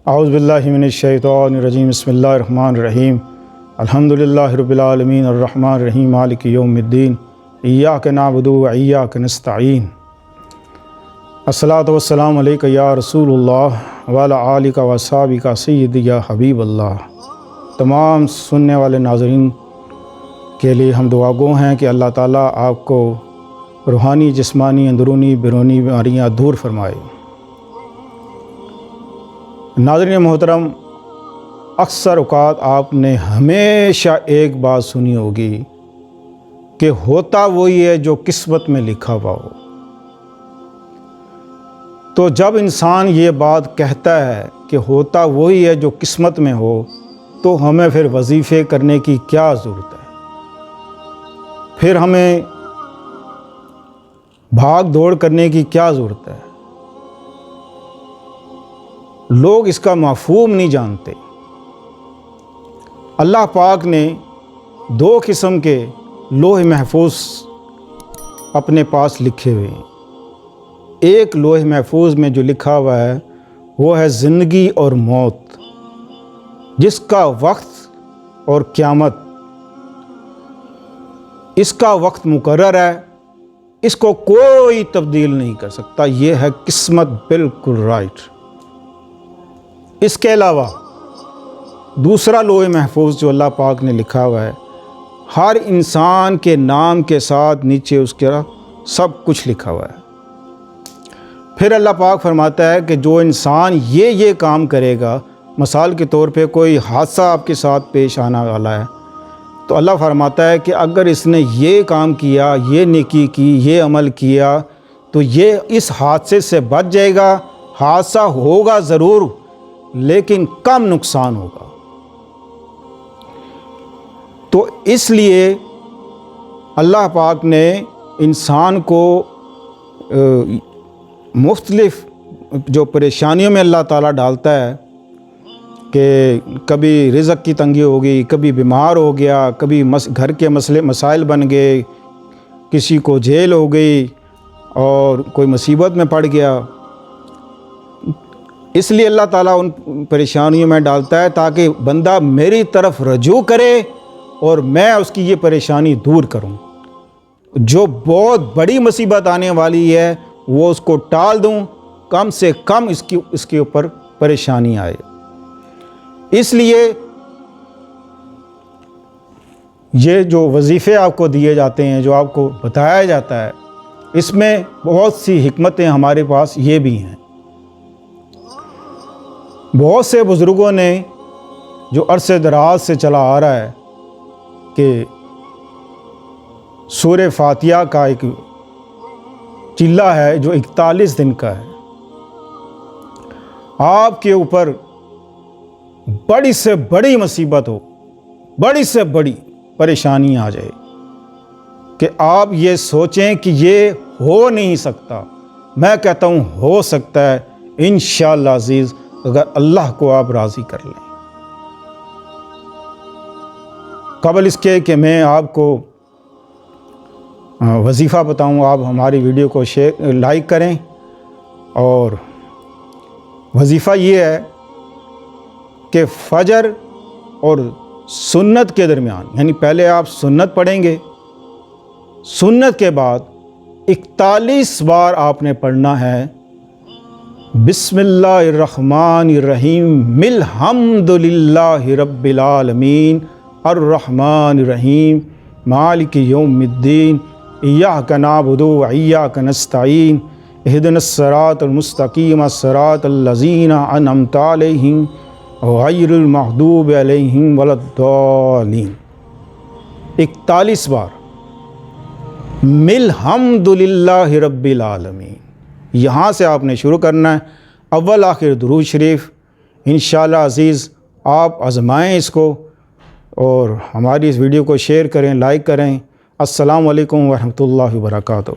اعوذ باللہ من الشیطان الرجیم بسم اللہ الرحمن الرحیم الحمدللہ رب العالمین الرحمن الرحیم مالک یوم الدین ایاک نعبد و ایاک نستعین الصلاۃ والسلام علیک یا رسول اللہ وعلی آلک و اصحابک سیدی یا حبیب اللہ۔ تمام سننے والے ناظرین کے لیے ہم دعا گو ہیں کہ اللہ تعالیٰ آپ کو روحانی، جسمانی، اندرونی، بیرونی بیماریاں دور فرمائے۔ ناظرین محترم، اکثر اوقات آپ نے ہمیشہ ایک بات سنی ہوگی کہ ہوتا وہی ہے جو قسمت میں لکھا ہوا ہو۔ تو جب انسان یہ بات کہتا ہے کہ ہوتا وہی ہے جو قسمت میں ہو، تو ہمیں پھر وظیفے کرنے کی کیا ضرورت ہے؟ پھر ہمیں بھاگ دوڑ کرنے کی کیا ضرورت ہے؟ لوگ اس کا مفہوم نہیں جانتے۔ اللہ پاک نے دو قسم کے لوح محفوظ اپنے پاس لکھے ہوئے ہیں۔ ایک لوح محفوظ میں جو لکھا ہوا ہے وہ ہے زندگی اور موت، جس کا وقت اور قیامت، اس کا وقت مقرر ہے، اس کو کوئی تبدیل نہیں کر سکتا۔ یہ ہے قسمت، بالکل رائٹ۔ اس کے علاوہ دوسرا لوح محفوظ جو اللہ پاک نے لکھا ہوا ہے، ہر انسان کے نام کے ساتھ نیچے اس کا سب کچھ لکھا ہوا ہے۔ پھر اللہ پاک فرماتا ہے کہ جو انسان یہ کام کرے گا، مثال کے طور پہ کوئی حادثہ آپ کے ساتھ پیش آنے والا ہے، تو اللہ فرماتا ہے کہ اگر اس نے یہ کام کیا، یہ نیکی کی، یہ عمل کیا، تو یہ اس حادثے سے بچ جائے گا۔ حادثہ ہوگا ضرور، لیکن کم نقصان ہوگا۔ تو اس لیے اللہ پاک نے انسان کو مختلف جو پریشانیوں میں اللہ تعالیٰ ڈالتا ہے، کہ کبھی رزق کی تنگی ہوگی، کبھی بیمار ہو گیا، کبھی گھر کے مسائل بن گئے، کسی کو جیل ہو گئی اور کوئی مصیبت میں پڑ گیا، اس لیے اللہ تعالیٰ ان پریشانیوں میں ڈالتا ہے تاکہ بندہ میری طرف رجوع کرے اور میں اس کی یہ پریشانی دور کروں۔ جو بہت بڑی مصیبت آنے والی ہے وہ اس کو ٹال دوں، کم سے کم اس کے اوپر پریشانی آئے۔ اس لیے یہ جو وظیفے آپ کو دیے جاتے ہیں، جو آپ کو بتایا جاتا ہے، اس میں بہت سی حکمتیں ہمارے پاس یہ بھی ہیں۔ بہت سے بزرگوں نے جو عرصے دراز سے چلا آ رہا ہے کہ سورہ فاتحہ کا ایک چلہ ہے جو 41 دن کا ہے۔ آپ کے اوپر بڑی سے بڑی مصیبت ہو، بڑی سے بڑی پریشانی آ جائے کہ آپ یہ سوچیں کہ یہ ہو نہیں سکتا، میں کہتا ہوں ہو سکتا ہے انشاءاللہ عزیز، اگر اللہ کو آپ راضی کر لیں۔ قبل اس کے کہ میں آپ کو وظیفہ بتاؤں، آپ ہماری ویڈیو کو لائک کریں۔ اور وظیفہ یہ ہے کہ فجر اور سنت کے درمیان، یعنی پہلے آپ سنت پڑھیں گے، سنت کے بعد 41 بار آپ نے پڑھنا ہے بسم اللہ الرحمن الرحیم الحمد للہ رب العالمین الرحمن الرحیم مالک یوم الدین ایاک نعبد و ایاک نستعین اہدنا الصراط المستقیم صراط الذین انعمت علیہم غیر المغضوب علیہم ولا الضالین۔ 41 بار الحمد للہ رب العالمین، یہاں سے آپ نے شروع کرنا ہے، اول آخر درود شریف۔ انشاءاللہ عزیز آپ آزمائیں اس کو، اور ہماری اس ویڈیو کو شیئر کریں، لائک کریں۔ السلام علیکم ورحمۃ اللہ وبرکاتہ۔